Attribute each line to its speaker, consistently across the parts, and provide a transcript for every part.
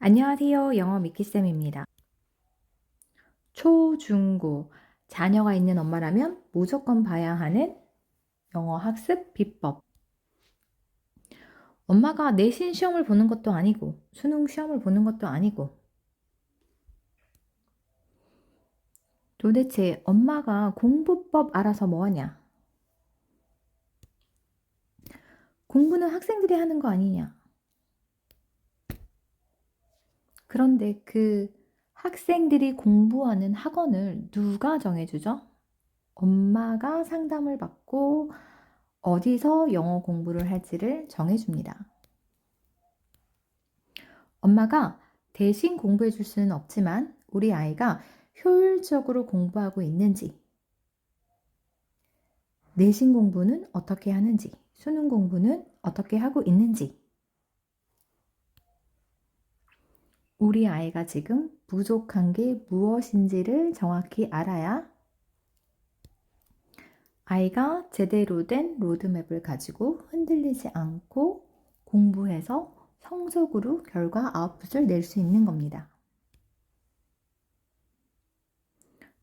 Speaker 1: 안녕하세요. 영어 미키쌤입니다. 초, 중, 고 자녀가 있는 엄마라면 무조건 봐야 하는 영어 학습 비법. 엄마가 내신 시험을 보는 것도 아니고 수능 시험을 보는 것도 아니고 도대체 엄마가 공부법 알아서 뭐하냐? 공부는 학생들이 하는 거 아니냐? 그런데 그 학생들이 공부하는 학원을 누가 정해주죠? 엄마가 상담을 받고 어디서 영어 공부를 할지를 정해줍니다. 엄마가 대신 공부해 줄 수는 없지만 우리 아이가 효율적으로 공부하고 있는지, 내신 공부는 어떻게 하는지, 수능 공부는 어떻게 하고 있는지, 우리 아이가 지금 부족한 게 무엇인지를 정확히 알아야 아이가 제대로 된 로드맵을 가지고 흔들리지 않고 공부해서 성적으로 결과 아웃풋을 낼 수 있는 겁니다.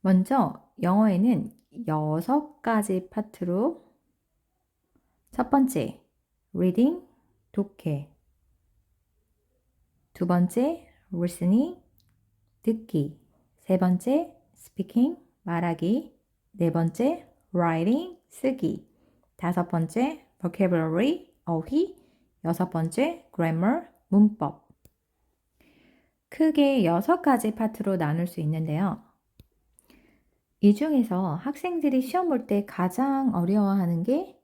Speaker 1: 먼저 영어에는 6가지 파트로 첫 번째, reading, 독해. 두 번째, listening, 듣기. 세 번째, speaking, 말하기. 네 번째, writing, 쓰기. 다섯 번째, vocabulary, 어휘. 여섯 번째, grammar, 문법. 크게 6가지 파트로 나눌 수 있는데요. 이 중에서 학생들이 시험 볼 때 가장 어려워하는 게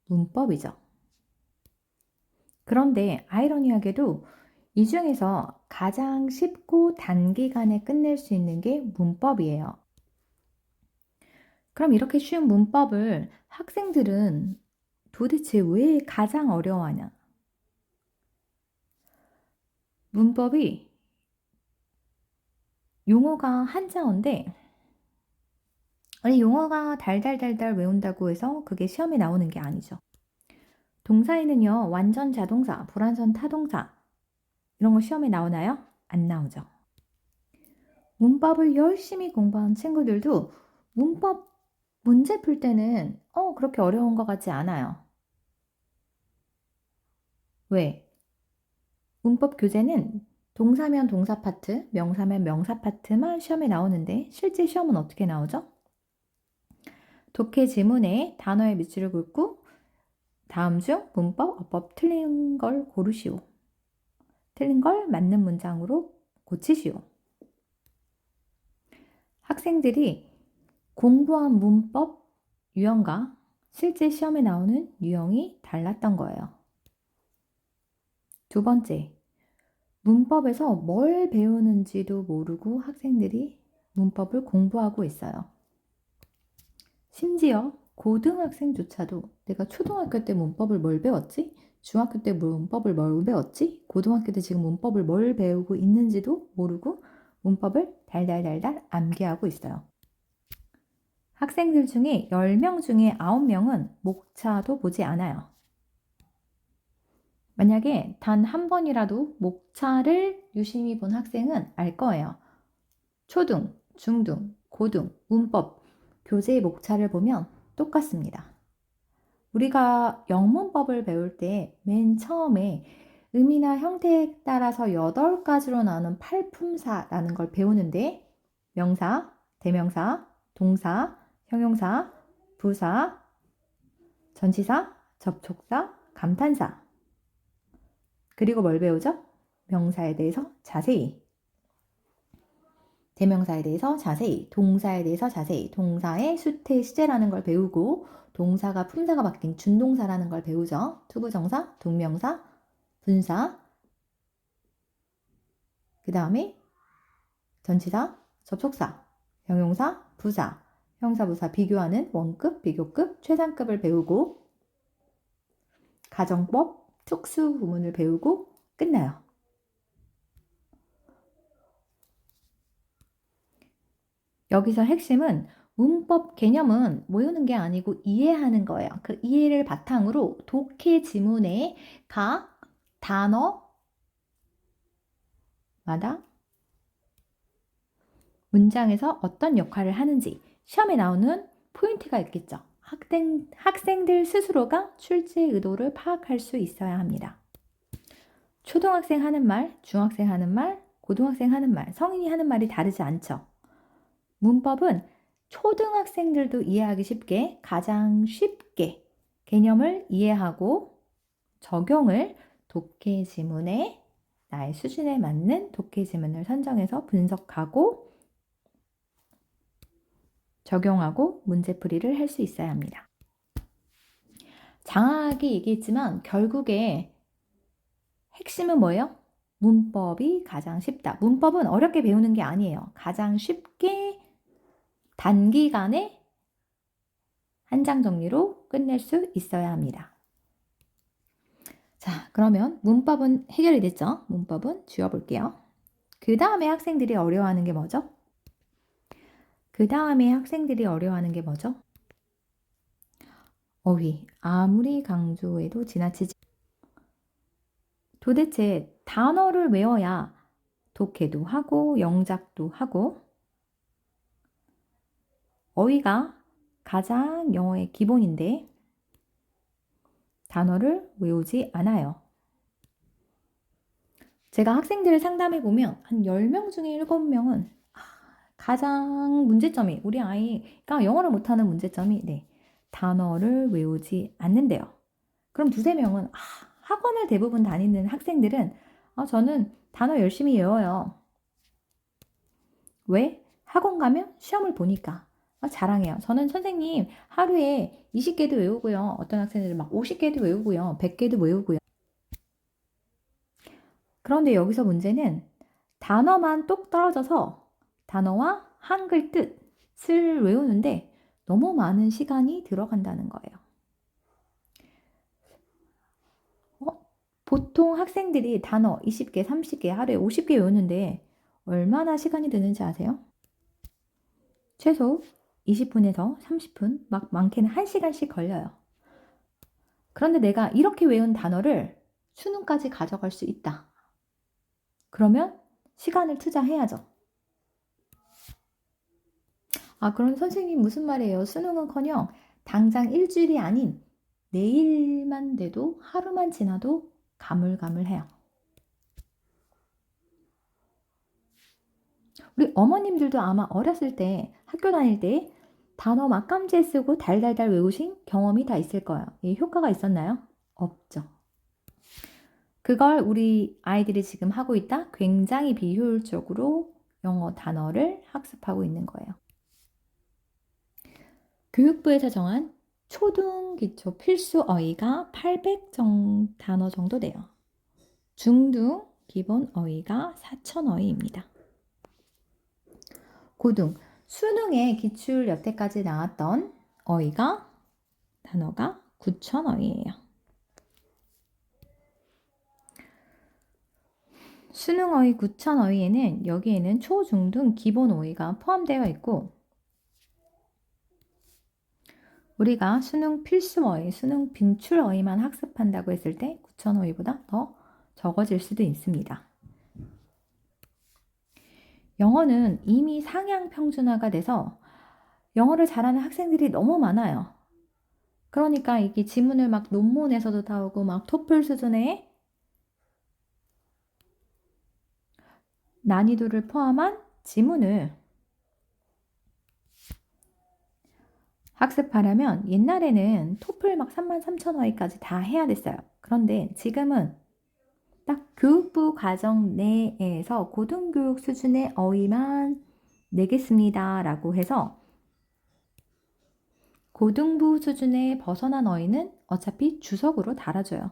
Speaker 1: 문법이죠. 그런데 아이러니하게도 이 중에서 가장 쉽고 단기간에 끝낼 수 있는 게 문법이에요. 그럼 이렇게 쉬운 문법을 학생들은 도대체 왜 가장 어려워하냐? 문법이 용어가 한자어인데 아니 용어가 달달달달 외운다고 해서 그게 시험에 나오는 게 아니죠. 동사에는요, 완전 자동사, 불완전 타동사 이런 거 시험에 나오나요? 안 나오죠. 문법을 열심히 공부한 친구들도 문법 문제 풀 때는 그렇게 어려운 것 같지 않아요. 왜? 문법 교재는 동사면 동사 파트, 명사면 명사 파트만 시험에 나오는데 실제 시험은 어떻게 나오죠? 독해 지문에 단어의 밑줄을 긋고 다음 중 문법, 어법 틀린 걸 고르시오. 틀린 걸 맞는 문장으로 고치시오. 학생들이 공부한 문법 유형과 실제 시험에 나오는 유형이 달랐던 거예요. 두 번째, 문법에서 뭘 배우는지도 모르고 학생들이 문법을 공부하고 있어요. 심지어 고등학생조차도 내가 초등학교 때 문법을 뭘 배웠지? 중학교 때 문법을 뭘 배웠지? 고등학교 때 지금 문법을 뭘 배우고 있는지도 모르고 문법을 달달달달 암기하고 있어요. 학생들 중에 10명 중에 9명은 목차도 보지 않아요. 만약에 단 한 번이라도 목차를 유심히 본 학생은 알 거예요. 초등, 중등, 고등, 문법, 교재의 목차를 보면 똑같습니다. 우리가 영문법을 배울 때 맨 처음에 의미나 형태에 따라서 8가지로 나누는 팔품사라는 걸 배우는데 명사, 대명사, 동사, 형용사, 부사, 전치사, 접촉사, 감탄사. 그리고 뭘 배우죠? 명사에 대해서 자세히, 대명사에 대해서 자세히, 동사에 대해서 자세히, 동사의 수태, 시제라는 걸 배우고 동사가 품사가 바뀐 준동사라는 걸 배우죠. 투부정사, 동명사, 분사, 그 다음에 전치사, 접속사, 형용사, 부사, 형사부사 비교하는 원급, 비교급, 최상급을 배우고 가정법, 특수구문을 배우고 끝나요. 여기서 핵심은 문법 개념은 외우는 게 아니고 이해하는 거예요. 그 이해를 바탕으로 독해 지문에 각 단어, 문장에서 어떤 역할을 하는지 시험에 나오는 포인트가 있겠죠. 학생들 스스로가 출제 의도를 파악할 수 있어야 합니다. 초등학생 하는 말, 중학생 하는 말, 고등학생 하는 말, 성인이 하는 말이 다르지 않죠. 문법은 초등학생들도 이해하기 쉽게 가장 쉽게 개념을 이해하고 적용을 독해 지문에 나의 수준에 맞는 독해 지문을 선정해서 분석하고 적용하고 문제풀이를 할 수 있어야 합니다. 장하게 얘기했지만 결국에 핵심은 뭐예요? 문법이 가장 쉽다. 문법은 어렵게 배우는 게 아니에요. 가장 쉽게 단기간에 한 장 정리로 끝낼 수 있어야 합니다. 자, 그러면 문법은 해결이 됐죠? 문법은 지워볼게요. 그 다음에 학생들이 어려워하는 게 뭐죠? 어휘. 아무리 강조해도 지나치지. 도대체 단어를 외워야 독해도 하고 영작도 하고 어휘가 가장 영어의 기본인데 단어를 외우지 않아요. 제가 학생들을 상담해보면 한 10명 중에 7명은 가장 문제점이 우리 아이가 영어를 못하는 문제점이 단어를 외우지 않는데요. 그럼 2~3명은 학원을 대부분 다니는 학생들은 저는 단어 열심히 외워요. 왜? 학원 가면 시험을 보니까 자랑해요. 저는 선생님 하루에 20개도 외우고요. 어떤 학생들은 막 50개도 외우고요. 100개도 외우고요. 그런데 여기서 문제는 단어만 똑 떨어져서 단어와 한글 뜻을 외우는데 너무 많은 시간이 들어간다는 거예요. 보통 학생들이 단어 20개, 30개, 하루에 50개 외우는데 얼마나 시간이 드는지 아세요? 최소 20분에서 30분, 막 많게는 1시간씩 걸려요. 그런데 내가 이렇게 외운 단어를 수능까지 가져갈 수 있다. 그러면 시간을 투자해야죠. 그럼 선생님 무슨 말이에요? 수능은커녕 당장 일주일이 아닌 내일만 돼도 하루만 지나도 가물가물해요. 우리 어머님들도 아마 어렸을 때 학교 다닐 때 단어 막 깜지에 쓰고 달달달 외우신 경험이 다 있을 거예요. 이 효과가 있었나요? 없죠. 그걸 우리 아이들이 지금 하고 있다? 굉장히 비효율적으로 영어 단어를 학습하고 있는 거예요. 교육부에서 정한 초등 기초 필수 어휘가 800 단어 정도 돼요. 중등 기본 어휘가 4000 어휘입니다. 고등 수능에 기출 여태까지 나왔던 어휘가 단어가 9000 어휘예요. 수능 어휘 9000 어휘에는 여기에는 초, 중 등 기본 어휘가 포함되어 있고 우리가 수능 필수 어휘, 수능 빈출 어휘만 학습한다고 했을 때 9000 어휘보다 더 적어질 수도 있습니다. 영어는 이미 상향 평준화가 돼서 영어를 잘하는 학생들이 너무 많아요. 그러니까 이게 지문을 막 논문에서도 나오고 막 토플 수준의 난이도를 포함한 지문을 학습하려면 옛날에는 토플 막 33,000어휘까지 다 해야 됐어요. 그런데 지금은 딱 교육부 과정 내에서 고등교육 수준의 어휘만 내겠습니다 라고 해서 고등부 수준에 벗어난 어휘는 어차피 주석으로 달아줘요.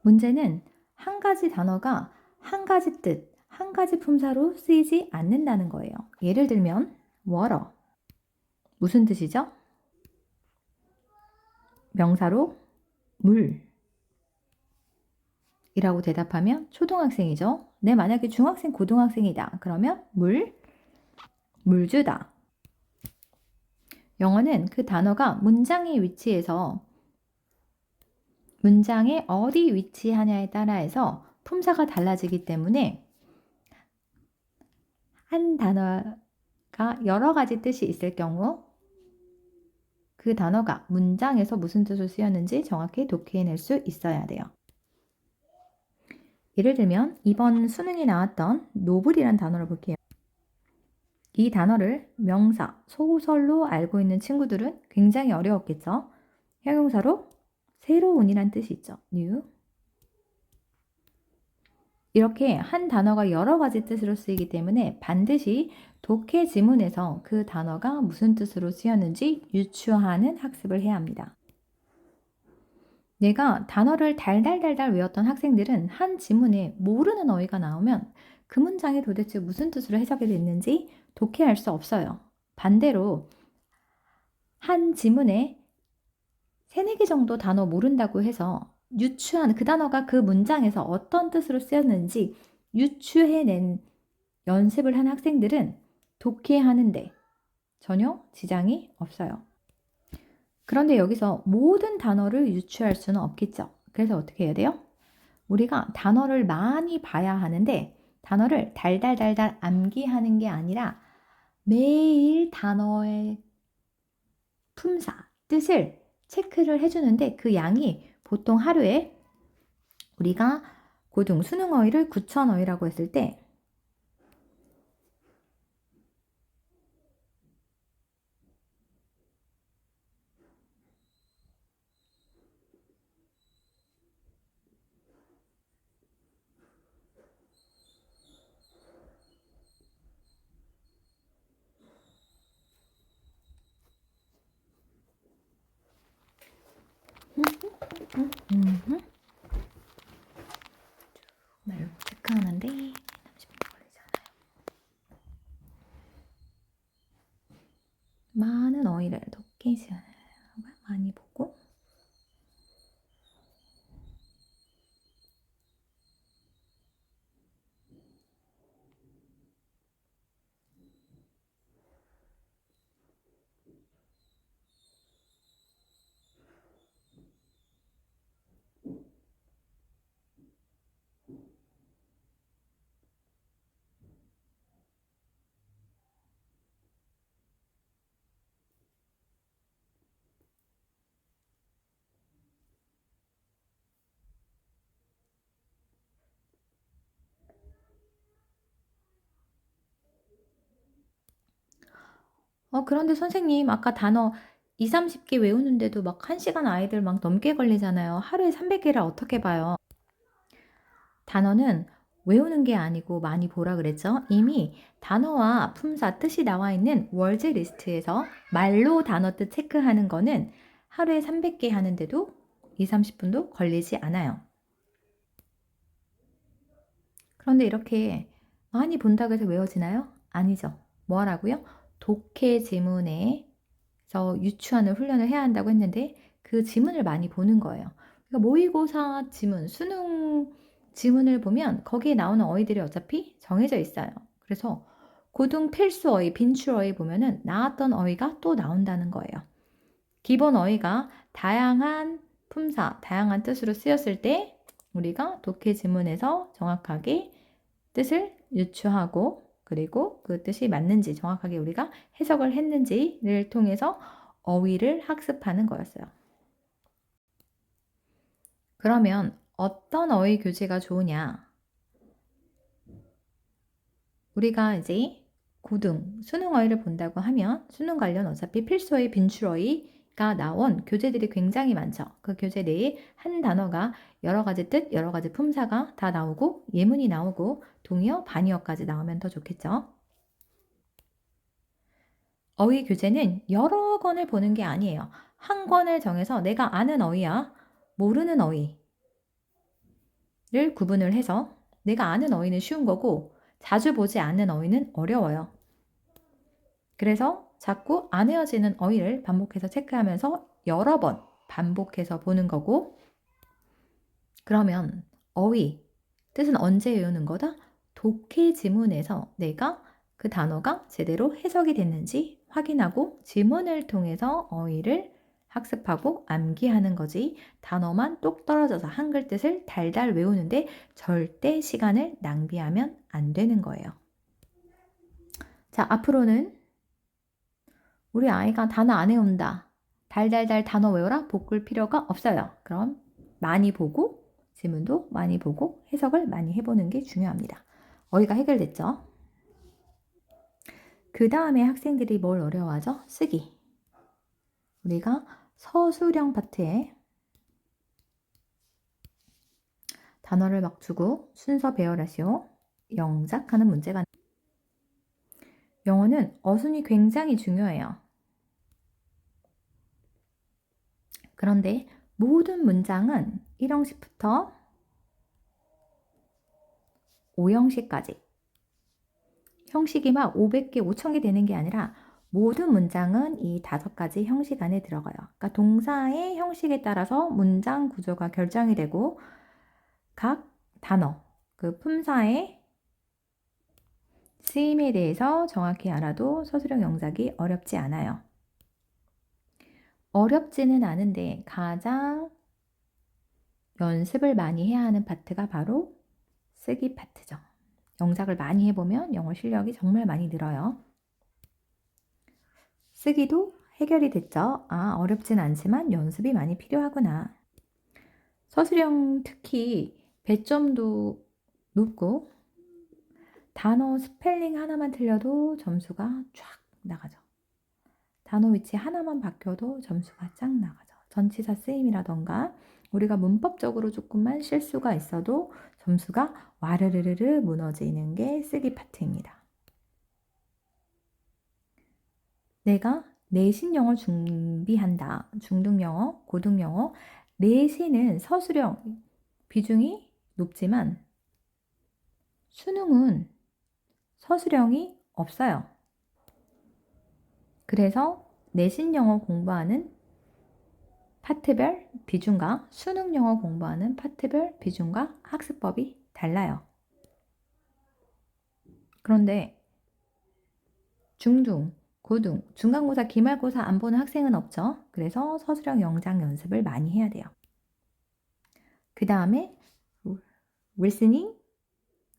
Speaker 1: 문제는 한 가지 단어가 한 가지 뜻, 한 가지 품사로 쓰이지 않는다는 거예요. 예를 들면 water 무슨 뜻이죠? 명사로 물 이라고 대답하면 초등학생이죠. 네, 만약에 중학생, 고등학생이다. 그러면 물 주다. 영어는 그 단어가 문장의 위치에서 문장에 어디 위치하냐에 따라서 품사가 달라지기 때문에 한 단어가 여러 가지 뜻이 있을 경우 그 단어가 문장에서 무슨 뜻으로 쓰였는지 정확히 독해낼 수 있어야 돼요. 예를 들면 이번 수능에 나왔던 노블이란 단어를 볼게요. 이 단어를 명사, 소설로 알고 있는 친구들은 굉장히 어려웠겠죠. 형용사로 새로운이란 뜻이 있죠. new. 이렇게 한 단어가 여러 가지 뜻으로 쓰이기 때문에 반드시 독해 지문에서 그 단어가 무슨 뜻으로 쓰였는지 유추하는 학습을 해야 합니다. 내가 단어를 달달달달 외웠던 학생들은 한 지문에 모르는 어휘가 나오면 그 문장이 도대체 무슨 뜻으로 해석이 됐는지 독해할 수 없어요. 반대로 한 지문에 3-4개 정도 단어 모른다고 해서 유추한 그 단어가 그 문장에서 어떤 뜻으로 쓰였는지 유추해낸 연습을 한 학생들은 독해하는데 전혀 지장이 없어요. 그런데 여기서 모든 단어를 유추할 수는 없겠죠. 그래서 어떻게 해야 돼요? 우리가 단어를 많이 봐야 하는데 단어를 달달달달 암기하는 게 아니라 매일 단어의 품사, 뜻을 체크를 해주는데 그 양이 보통 하루에 우리가 고등 수능 어휘를 9,000어휘라고 했을 때 말로 체크하는데 30분 걸리잖아요. 많은 어휘를 독해 시간을 많이 보고 그런데 선생님 아까 단어 20-30개 외우는데도 막 1시간 아이들 막 넘게 걸리잖아요. 하루에 300개를 어떻게 봐요? 단어는 외우는 게 아니고 많이 보라 그랬죠? 이미 단어와 품사 뜻이 나와 있는 월드 리스트에서 말로 단어 뜻 체크하는 거는 하루에 300개 하는데도 20-30분도 걸리지 않아요. 그런데 이렇게 많이 본다고 해서 외워지나요? 아니죠. 뭐 하라고요? 독해 지문에서 유추하는 훈련을 해야 한다고 했는데 그 지문을 많이 보는 거예요. 그러니까 모의고사 지문, 수능 지문을 보면 거기에 나오는 어휘들이 어차피 정해져 있어요. 그래서 고등 필수 어휘, 빈출 어휘 보면은 나왔던 어휘가 또 나온다는 거예요. 기본 어휘가 다양한 품사, 다양한 뜻으로 쓰였을 때 우리가 독해 지문에서 정확하게 뜻을 유추하고 그리고 그 뜻이 맞는지 정확하게 우리가 해석을 했는지를 통해서 어휘를 학습하는 거였어요. 그러면 어떤 어휘 교재가 좋으냐? 우리가 이제 고등 수능 어휘를 본다고 하면 수능 관련 어차피 필수 어휘, 빈출 어휘가 나온 교재들이 굉장히 많죠. 그 교재 내에 한 단어가 여러 가지 뜻, 여러 가지 품사가 다 나오고 예문이 나오고 동의어, 반의어까지 나오면 더 좋겠죠. 어휘 교재는 여러 권을 보는 게 아니에요. 한 권을 정해서 내가 아는 어휘와 모르는 어휘를 구분을 해서 내가 아는 어휘는 쉬운 거고 자주 보지 않는 어휘는 어려워요. 그래서 자꾸 안 외워지는 어휘를 반복해서 체크하면서 여러 번 반복해서 보는 거고 그러면 어휘, 뜻은 언제 외우는 거다? 독해 지문에서 내가 그 단어가 제대로 해석이 됐는지 확인하고 지문을 통해서 어휘를 학습하고 암기하는 거지 단어만 똑 떨어져서 한글 뜻을 달달 외우는데 절대 시간을 낭비하면 안 되는 거예요. 자, 앞으로는 우리 아이가 단어 안 외운다. 달달달 단어 외워라. 볶을 필요가 없어요. 그럼 많이 보고 지문도 많이 보고 해석을 많이 해보는 게 중요합니다. 어휘가 해결됐죠? 그 다음에 학생들이 뭘 어려워하죠? 쓰기. 우리가 서술형 파트에 단어를 막 주고 순서 배열하시오. 영작하는 문제가 영어는 어순이 굉장히 중요해요. 그런데 모든 문장은 1형식부터 5형식까지 형식이 막 500개, 5000개 되는 게 아니라 모든 문장은 이 5가지 형식 안에 들어가요. 그러니까 동사의 형식에 따라서 문장 구조가 결정이 되고 각 단어, 그 품사의 쓰임에 대해서 정확히 알아도 서술형 영작이 어렵지 않아요. 어렵지는 않은데 가장 연습을 많이 해야 하는 파트가 바로 쓰기 파트죠. 영작을 많이 해보면 영어 실력이 정말 많이 늘어요. 쓰기도 해결이 됐죠. 아, 어렵진 않지만 연습이 많이 필요하구나. 서술형 특히 배점도 높고 단어 스펠링 하나만 틀려도 점수가 쫙 나가죠. 단어 위치 하나만 바뀌어도 점수가 쫙 나가죠. 전치사 쓰임이라던가 우리가 문법적으로 조금만 실수가 있어도 점수가 와르르르 무너지는 게 쓰기 파트입니다. 내가 내신 영어 준비한다. 중등 영어, 고등 영어. 내신은 서술형 비중이 높지만 수능은 서술형이 없어요. 그래서 내신 영어 공부하는 파트별 비중과 수능 영어 공부하는 파트별 비중과 학습법이 달라요. 그런데 중등, 고등, 중간고사, 기말고사 안 보는 학생은 없죠. 그래서 서술형 영작 연습을 많이 해야 돼요. 그 다음에 listening,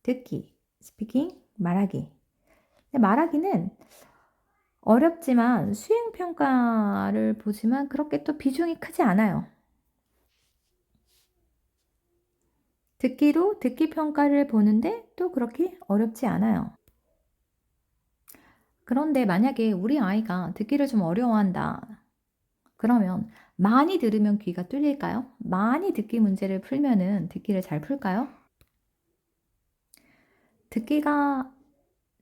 Speaker 1: 듣기, speaking, 말하기. 근데 말하기는 어렵지만 수행평가를 보지만 그렇게 또 비중이 크지 않아요. 듣기로 듣기 평가를 보는데 또 그렇게 어렵지 않아요. 그런데 만약에 우리 아이가 듣기를 좀 어려워한다. 그러면 많이 들으면 귀가 뚫릴까요? 많이 듣기 문제를 풀면은 듣기를 잘 풀까요? 듣기가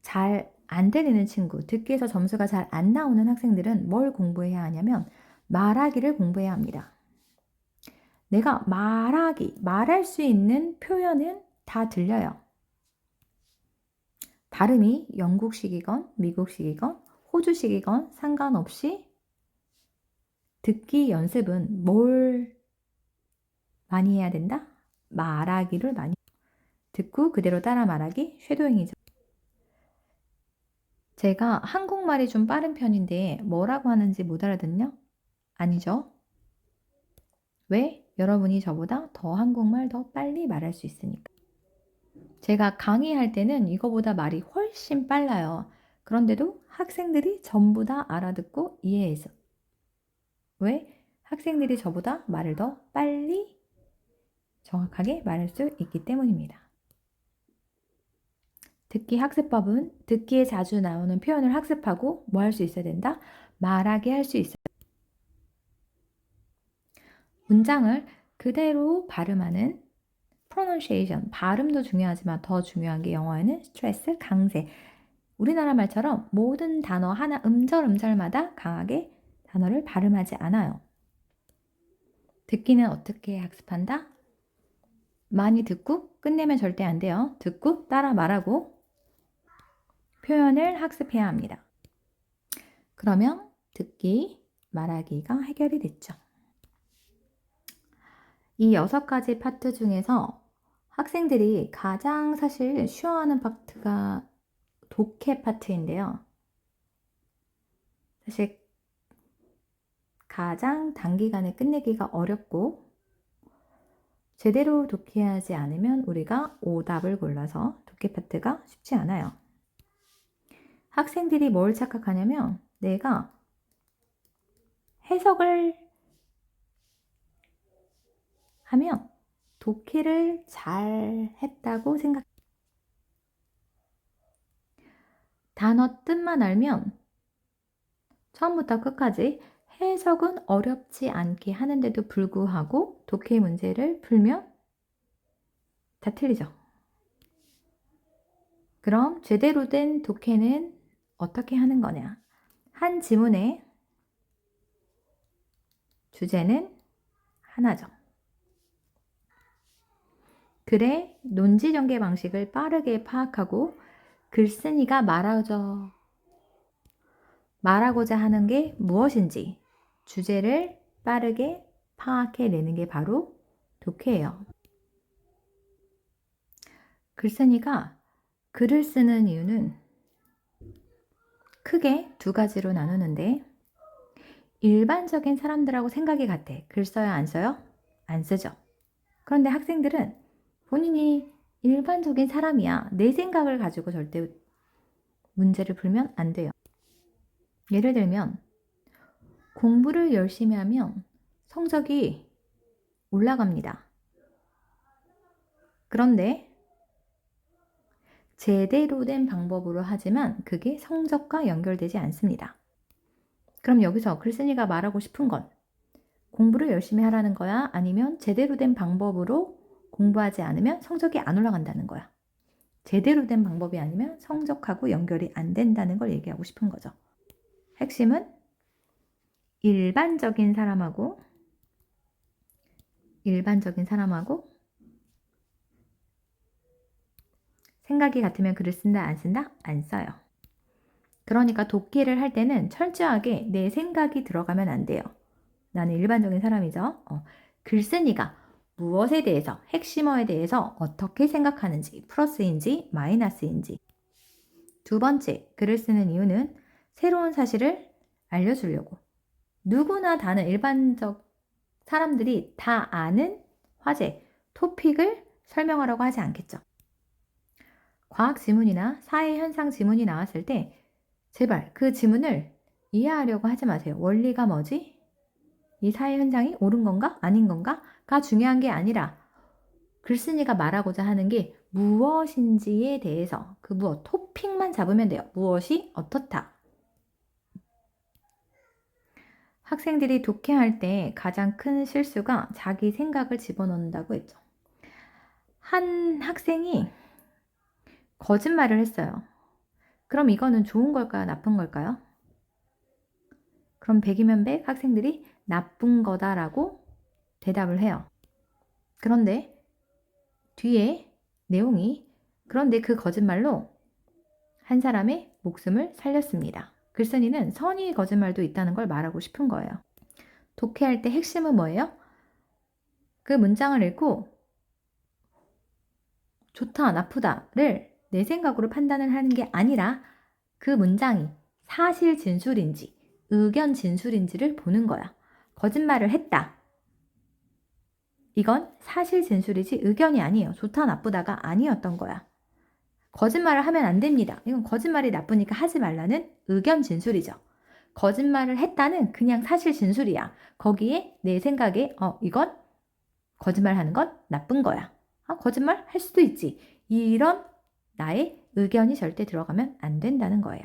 Speaker 1: 잘 안 들리는 친구, 듣기에서 점수가 잘 안 나오는 학생들은 뭘 공부해야 하냐면 말하기를 공부해야 합니다. 내가 말할 수 있는 표현은 다 들려요. 발음이 영국식이건 미국식이건 호주식이건 상관없이 듣기 연습은 뭘 많이 해야 된다? 말하기를 많이 듣고 그대로 따라 말하기 쉐도잉이죠. 제가 한국말이 좀 빠른 편인데 뭐라고 하는지 못 알아듣냐? 아니죠. 왜? 여러분이 저보다 더 한국말 더 빨리 말할 수 있으니까. 제가 강의할 때는 이거보다 말이 훨씬 빨라요. 그런데도 학생들이 전부 다 알아듣고 이해해서. 왜? 학생들이 저보다 말을 더 빨리 정확하게 말할 수 있기 때문입니다. 듣기 학습법은 듣기에 자주 나오는 표현을 학습하고 뭐 할 수 있어야 된다? 말하게 할 수 있어요. 문장을 그대로 발음하는 pronunciation, 발음도 중요하지만 더 중요한 게 영어에는 스트레스, 강세. 우리나라 말처럼 모든 단어 하나 음절마다 강하게 단어를 발음하지 않아요. 듣기는 어떻게 학습한다? 많이 듣고 끝내면 절대 안 돼요. 듣고 따라 말하고 표현을 학습해야 합니다. 그러면 듣기, 말하기가 해결이 됐죠. 이 6가지 파트 중에서 학생들이 가장 사실 쉬워하는 파트가 독해 파트인데요. 사실 가장 단기간에 끝내기가 어렵고 제대로 독해하지 않으면 우리가 오답을 골라서 독해 파트가 쉽지 않아요. 학생들이 뭘 착각하냐면 내가 해석을 하면 독해를 잘 했다고 생각. 단어 뜻만 알면 처음부터 끝까지 해석은 어렵지 않게 하는데도 불구하고 독해 문제를 풀면 다 틀리죠. 그럼 제대로 된 독해는 어떻게 하는 거냐? 한 지문의 주제는 하나죠. 글의 논지 전개 방식을 빠르게 파악하고 글쓴이가 말하고자 하는 게 무엇인지 주제를 빠르게 파악해내는 게 바로 독해예요. 글쓴이가 글을 쓰는 이유는 크게 두 가지로 나누는데 일반적인 사람들하고 생각이 같아. 글 써요? 안 써요? 안 쓰죠. 그런데 학생들은 본인이 일반적인 사람이야. 내 생각을 가지고 절대 문제를 풀면 안 돼요. 예를 들면 공부를 열심히 하면 성적이 올라갑니다. 그런데 제대로 된 방법으로 하지만 그게 성적과 연결되지 않습니다. 그럼 여기서 글쓴이가 말하고 싶은 건 공부를 열심히 하라는 거야? 아니면 제대로 된 방법으로 공부하지 않으면 성적이 안 올라간다는 거야? 제대로 된 방법이 아니면 성적하고 연결이 안 된다는 걸 얘기하고 싶은 거죠. 핵심은 일반적인 사람하고 생각이 같으면 글을 쓴다, 안 쓴다? 안 써요. 그러니까 독해를 할 때는 철저하게 내 생각이 들어가면 안 돼요. 나는 일반적인 사람이죠. 글쓴이가 무엇에 대해서, 핵심어에 대해서 어떻게 생각하는지, 플러스인지, 마이너스인지. 두 번째, 글을 쓰는 이유는 새로운 사실을 알려주려고. 누구나 다는 일반적 사람들이 다 아는 화제, 토픽을 설명하려고 하지 않겠죠. 과학 지문이나 사회 현상 지문이 나왔을 때 제발 그 지문을 이해하려고 하지 마세요. 원리가 뭐지? 이 사회 현상이 옳은 건가? 아닌 건가?가 중요한 게 아니라 글쓴이가 말하고자 하는 게 무엇인지에 대해서 그 무엇, 토픽만 잡으면 돼요. 무엇이 어떻다. 학생들이 독해할 때 가장 큰 실수가 자기 생각을 집어넣는다고 했죠. 한 학생이 거짓말을 했어요. 그럼 이거는 좋은 걸까요? 나쁜 걸까요? 그럼 100이면 100 학생들이 나쁜 거다라고 대답을 해요. 그런데 뒤에 내용이 그런데 그 거짓말로 한 사람의 목숨을 살렸습니다. 글쓴이는 선의의 거짓말도 있다는 걸 말하고 싶은 거예요. 독해할 때 핵심은 뭐예요? 그 문장을 읽고 좋다, 나쁘다를 내 생각으로 판단을 하는 게 아니라 그 문장이 사실 진술인지 의견 진술인지를 보는 거야. 거짓말을 했다. 이건 사실 진술이지 의견이 아니에요. 좋다, 나쁘다가 아니었던 거야. 거짓말을 하면 안 됩니다. 이건 거짓말이 나쁘니까 하지 말라는 의견 진술이죠. 거짓말을 했다는 그냥 사실 진술이야. 거기에 내 생각에 이건 거짓말하는 건 나쁜 거야. 거짓말 할 수도 있지. 이런 나의 의견이 절대 들어가면 안 된다는 거예요.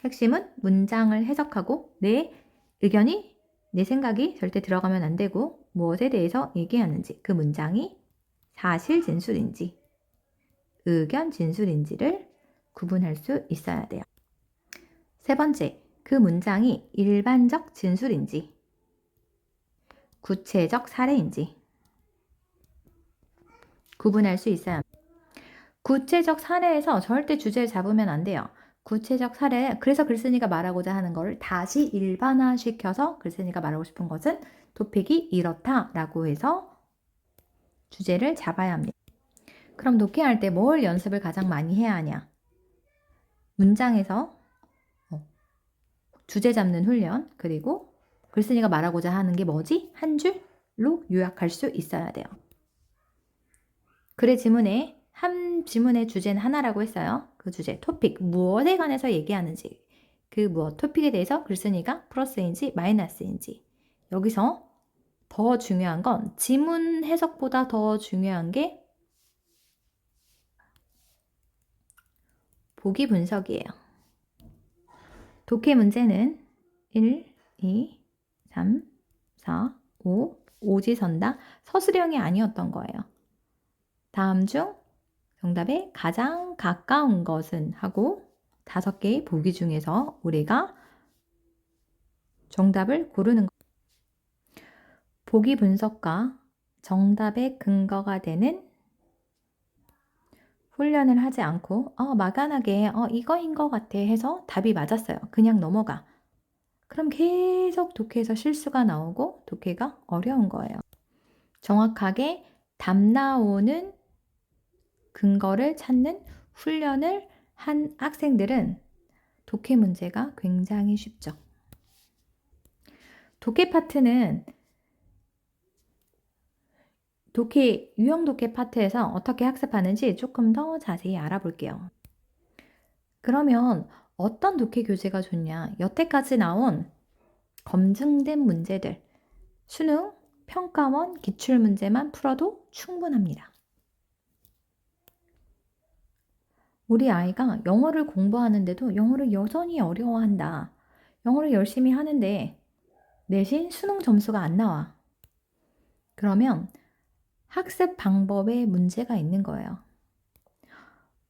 Speaker 1: 핵심은 문장을 해석하고 내 의견이 내 생각이 절대 들어가면 안 되고 무엇에 대해서 얘기하는지 그 문장이 사실 진술인지 의견 진술인지를 구분할 수 있어야 돼요. 세 번째, 그 문장이 일반적 진술인지 구체적 사례인지 구분할 수 있어야 합니다. 구체적 사례에서 절대 주제를 잡으면 안 돼요. 구체적 사례, 그래서 글쓴이가 말하고자 하는 것을 다시 일반화시켜서 글쓴이가 말하고 싶은 것은 토픽이 이렇다라고 해서 주제를 잡아야 합니다. 그럼 독해할 때 뭘 연습을 가장 많이 해야 하냐? 문장에서 주제 잡는 훈련, 그리고 글쓴이가 말하고자 하는 게 뭐지? 한 줄로 요약할 수 있어야 돼요. 글의 지문에 한 지문의 주제는 하나라고 했어요. 그 주제, 토픽, 무엇에 관해서 얘기하는지, 그 무엇, 토픽에 대해서 글쓴이가 플러스인지 마이너스인지. 여기서 더 중요한 건 지문 해석보다 더 중요한 게 보기 분석이에요. 독해 문제는 1, 2, 3, 4, 5, 오지선다, 서술형이 아니었던 거예요. 다음 중 정답에 가장 가까운 것은 하고 5개의 보기 중에서 우리가 정답을 고르는 거. 보기 분석과 정답의 근거가 되는 훈련을 하지 않고 막연하게 이거인 것 같아 해서 답이 맞았어요. 그냥 넘어가. 그럼 계속 독해에서 실수가 나오고 독해가 어려운 거예요. 정확하게 답 나오는 근거를 찾는 훈련을 한 학생들은 독해 문제가 굉장히 쉽죠. 독해 파트는 유형 독해 파트에서 어떻게 학습하는지 조금 더 자세히 알아볼게요. 그러면 어떤 독해 교재가 좋냐? 여태까지 나온 검증된 문제들, 수능, 평가원, 기출문제만 풀어도 충분합니다. 우리 아이가 영어를 공부하는데도 영어를 여전히 어려워한다. 영어를 열심히 하는데 내신 수능 점수가 안 나와. 그러면 학습 방법에 문제가 있는 거예요.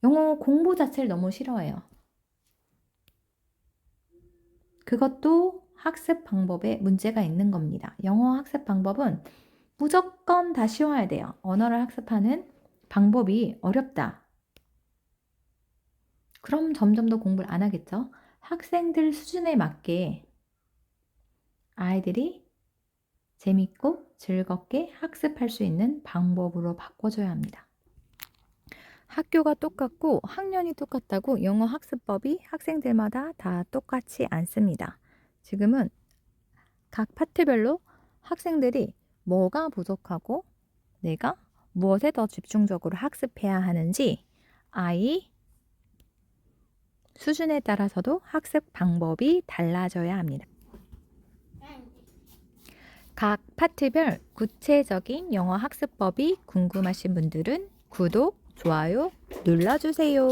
Speaker 1: 영어 공부 자체를 너무 싫어해요. 그것도 학습 방법에 문제가 있는 겁니다. 영어 학습 방법은 무조건 다 쉬워야 돼요. 언어를 학습하는 방법이 어렵다. 그럼 점점 더 공부를 안 하겠죠? 학생들 수준에 맞게 아이들이 재밌고 즐겁게 학습할 수 있는 방법으로 바꿔줘야 합니다. 학교가 똑같고 학년이 똑같다고 영어 학습법이 학생들마다 다 똑같지 않습니다. 지금은 각 파트별로 학생들이 뭐가 부족하고 내가 무엇에 더 집중적으로 학습해야 하는지 아이 수준에 따라서도 학습 방법이 달라져야 합니다. 각 파트별 구체적인 영어 학습법이 궁금하신 분들은 구독, 좋아요 눌러주세요.